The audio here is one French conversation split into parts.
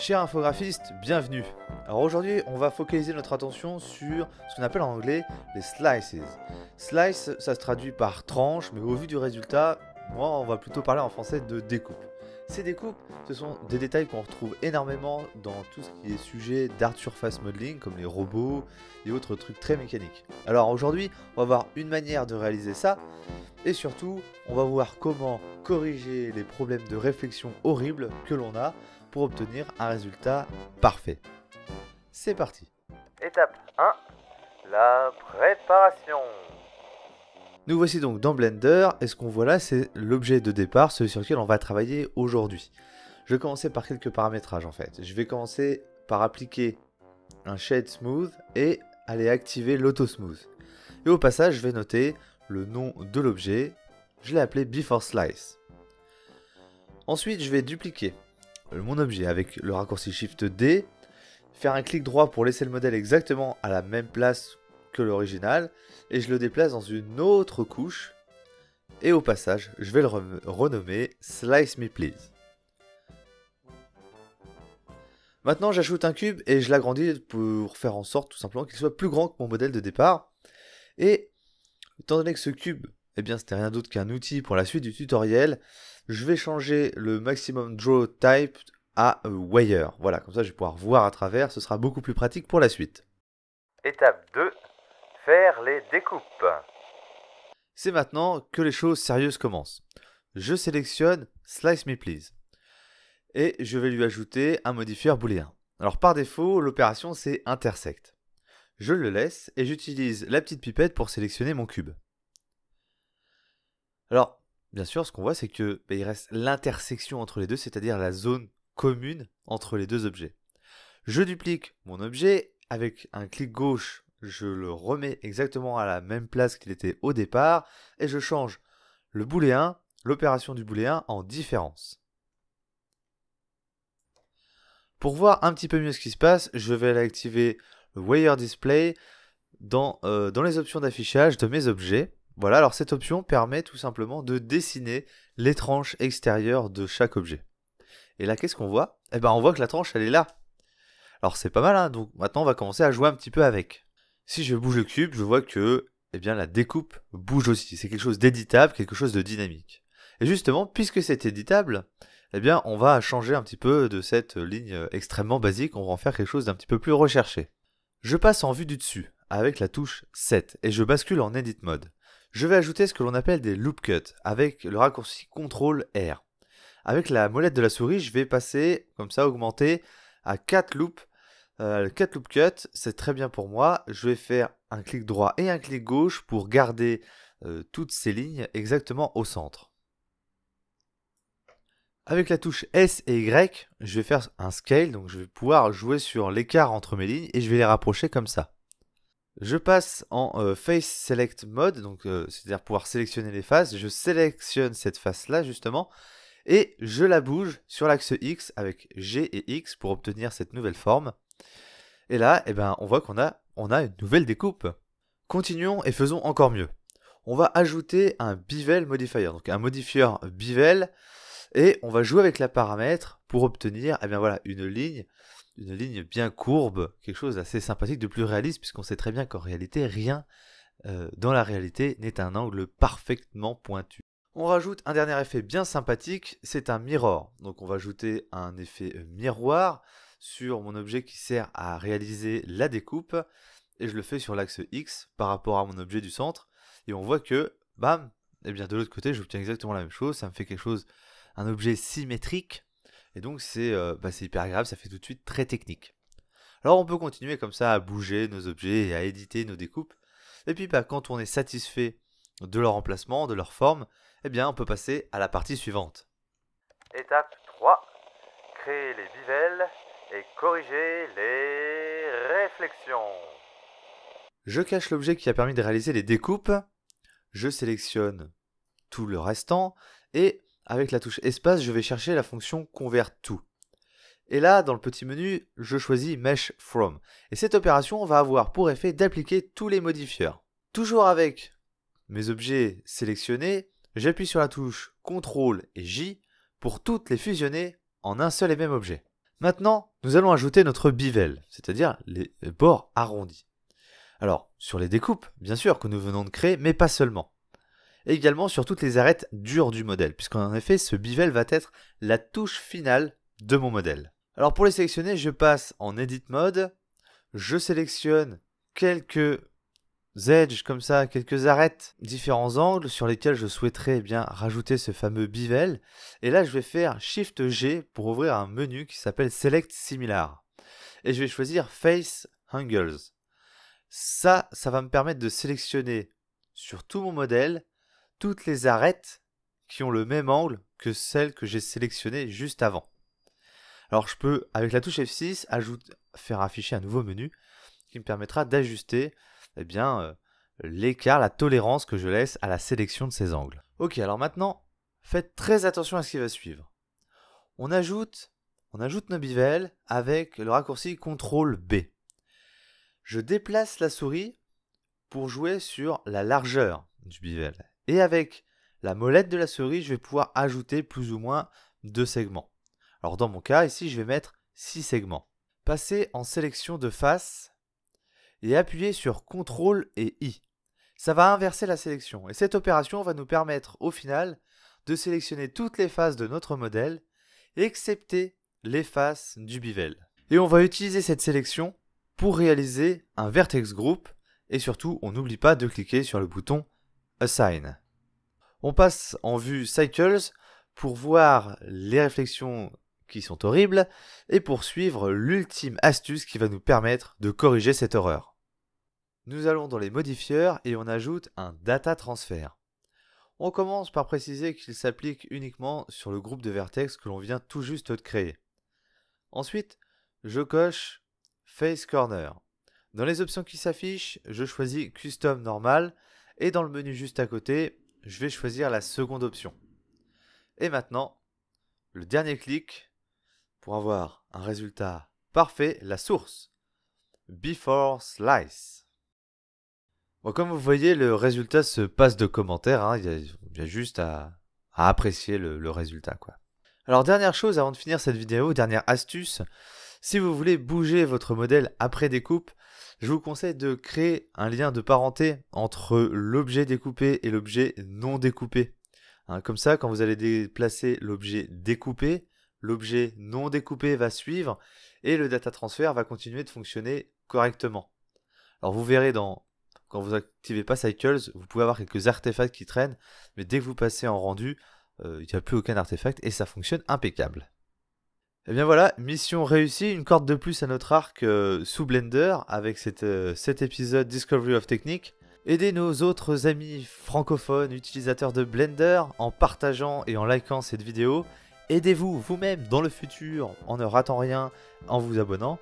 Cher infographiste, bienvenue. Alors aujourd'hui, on va focaliser notre attention sur ce qu'on appelle en anglais les slices. Slice, ça se traduit par tranche, mais au vu du résultat, moi, on va plutôt parler en français de découpe. Ces découpes, ce sont des détails qu'on retrouve énormément dans tout ce qui est sujet d'art surface modeling, comme les robots et autres trucs très mécaniques. Alors aujourd'hui, on va voir une manière de réaliser ça, et surtout, on va voir comment corriger les problèmes de réflexion horribles que l'on a pour obtenir un résultat parfait. C'est parti. Étape 1, la préparation. Nous voici donc dans Blender, et ce qu'on voit là, c'est l'objet de départ, celui sur lequel on va travailler aujourd'hui. Je vais commencer par quelques paramétrages en fait. Je vais commencer par appliquer un Shade Smooth et aller activer l'Auto Smooth. Et au passage, je vais noter le nom de l'objet. Je l'ai appelé Before Slice. Ensuite, je vais dupliquer mon objet avec le raccourci Shift D, faire un clic droit pour laisser le modèle exactement à la même place que l'original, et je le déplace dans une autre couche, et au passage, je vais le renommer Slice Me Please. Maintenant, j'ajoute un cube et je l'agrandis pour faire en sorte tout simplement qu'il soit plus grand que mon modèle de départ, et étant donné que ce cube, eh bien, c'était rien d'autre qu'un outil pour la suite du tutoriel, je vais changer le maximum draw type à wire. Voilà, comme ça je vais pouvoir voir à travers, ce sera beaucoup plus pratique pour la suite. Étape 2, faire les découpes. C'est maintenant que les choses sérieuses commencent. Je sélectionne Slice Me Please et je vais lui ajouter un modifieur booléen. Alors par défaut, l'opération c'est intersect. Je le laisse et j'utilise la petite pipette pour sélectionner mon cube. Alors, bien sûr, ce qu'on voit, c'est que il reste l'intersection entre les deux, c'est-à-dire la zone commune entre les deux objets. Je duplique mon objet, avec un clic gauche, je le remets exactement à la même place qu'il était au départ, et je change le booléen, l'opération du booléen en différence. Pour voir un petit peu mieux ce qui se passe, je vais aller activer le Wire Display dans les options d'affichage de mes objets. Voilà, alors cette option permet tout simplement de dessiner les tranches extérieures de chaque objet. Et là, qu'est-ce qu'on voit? Eh ben, on voit que la tranche, elle est là. Alors c'est pas mal, hein, donc maintenant on va commencer à jouer un petit peu avec. Si je bouge le cube, je vois que eh bien, la découpe bouge aussi. C'est quelque chose d'éditable, quelque chose de dynamique. Et justement, puisque c'est éditable, eh bien, on va changer un petit peu de cette ligne extrêmement basique, on va en faire quelque chose d'un petit peu plus recherché. Je passe en vue du dessus, avec la touche 7, et je bascule en Edit Mode. Je vais ajouter ce que l'on appelle des Loop Cuts, avec le raccourci CTRL-R. Avec la molette de la souris, je vais passer, comme ça, augmenter à 4 loops. 4 loop cuts, c'est très bien pour moi. Je vais faire un clic droit et un clic gauche pour garder toutes ces lignes exactement au centre. Avec la touche S et Y, je vais faire un scale, donc je vais pouvoir jouer sur l'écart entre mes lignes et je vais les rapprocher comme ça. Je passe en Face Select Mode, donc c'est-à-dire pouvoir sélectionner les faces. Je sélectionne cette face-là justement et je la bouge sur l'axe X avec G et X pour obtenir cette nouvelle forme. Et là, eh ben, on voit qu'on a une nouvelle découpe. Continuons et faisons encore mieux. On va ajouter un Bevel Modifier, donc un modifieur Bevel, et on va jouer avec la paramètre pour obtenir eh bien voilà, une ligne bien courbe, quelque chose d'assez sympathique, de plus réaliste, puisqu'on sait très bien qu'en réalité, rien dans la réalité n'est un angle parfaitement pointu. On rajoute un dernier effet bien sympathique, c'est un mirror. Donc on va ajouter un effet miroir sur mon objet qui sert à réaliser la découpe, et je le fais sur l'axe X par rapport à mon objet du centre, et on voit que, bam, et bien de l'autre côté, j'obtiens exactement la même chose, ça me fait quelque chose, un objet symétrique, et donc c'est hyper agréable, ça fait tout de suite très technique. Alors on peut continuer comme ça à bouger nos objets et à éditer nos découpes, et puis quand on est satisfait de leur emplacement, de leur forme, eh bien on peut passer à la partie suivante. Étape 3, créer les bivelles et corriger les réflexions. Je cache l'objet qui a permis de réaliser les découpes, je sélectionne tout le restant, et avec la touche espace, je vais chercher la fonction Convert To. Et là, dans le petit menu, je choisis Mesh From. Et cette opération va avoir pour effet d'appliquer tous les modifieurs. Toujours avec mes objets sélectionnés, j'appuie sur la touche CTRL et J pour toutes les fusionner en un seul et même objet. Maintenant, nous allons ajouter notre bevel, c'est-à-dire les bords arrondis. Alors, sur les découpes, bien sûr, que nous venons de créer, mais pas seulement. Et également sur toutes les arêtes dures du modèle, puisqu'en effet, ce bevel va être la touche finale de mon modèle. Alors pour les sélectionner, je passe en Edit Mode, je sélectionne quelques edges comme ça, quelques arêtes, différents angles sur lesquels je souhaiterais rajouter ce fameux bevel. Et là, je vais faire Shift G pour ouvrir un menu qui s'appelle Select Similar. Et je vais choisir Face Angles. Ça va me permettre de sélectionner sur tout mon modèle toutes les arêtes qui ont le même angle que celles que j'ai sélectionnées juste avant. Alors je peux, avec la touche F6, faire afficher un nouveau menu qui me permettra d'ajuster l'écart, la tolérance que je laisse à la sélection de ces angles. Ok, alors maintenant, faites très attention à ce qui va suivre. On ajoute nos bevels avec le raccourci CTRL B. Je déplace la souris pour jouer sur la largeur du bevel. Et avec la molette de la souris, je vais pouvoir ajouter plus ou moins 2 segments. Alors dans mon cas, ici, je vais mettre 6 segments. Passez en sélection de face et appuyez sur CTRL et I. Ça va inverser la sélection. Et cette opération va nous permettre au final de sélectionner toutes les faces de notre modèle, excepté les faces du bevel. Et on va utiliser cette sélection pour réaliser un vertex group. Et surtout, on n'oublie pas de cliquer sur le bouton Assign. On passe en vue Cycles pour voir les réflexions qui sont horribles et pour suivre l'ultime astuce qui va nous permettre de corriger cette horreur. Nous allons dans les modifieurs et on ajoute un Data Transfer. On commence par préciser qu'il s'applique uniquement sur le groupe de vertex que l'on vient tout juste de créer. Ensuite, je coche Face Corner. Dans les options qui s'affichent, je choisis Custom Normal et dans le menu juste à côté, je vais choisir la seconde option. Et maintenant, le dernier clic pour avoir un résultat parfait, la source. Before Slice. Bon, comme vous voyez, le résultat se passe de commentaires. Il y a juste à apprécier le résultat, quoi. Alors, dernière chose avant de finir cette vidéo, dernière astuce. Si vous voulez bouger votre modèle après découpe, je vous conseille de créer un lien de parenté entre l'objet découpé et l'objet non découpé. Comme ça, quand vous allez déplacer l'objet découpé, l'objet non découpé va suivre et le data transfer va continuer de fonctionner correctement. Alors vous verrez quand vous n'activez pas Cycles, vous pouvez avoir quelques artefacts qui traînent, mais dès que vous passez en rendu, il n'y a plus aucun artefact et ça fonctionne impeccable. Et bien voilà, mission réussie, une corde de plus à notre arc sous Blender avec cet épisode Discovery of Technique. Aidez nos autres amis francophones utilisateurs de Blender en partageant et en likant cette vidéo. Aidez-vous vous-même dans le futur en ne ratant rien en vous abonnant.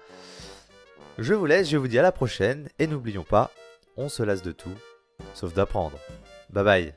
Je vous laisse, je vous dis à la prochaine et n'oublions pas, on se lasse de tout, sauf d'apprendre. Bye bye.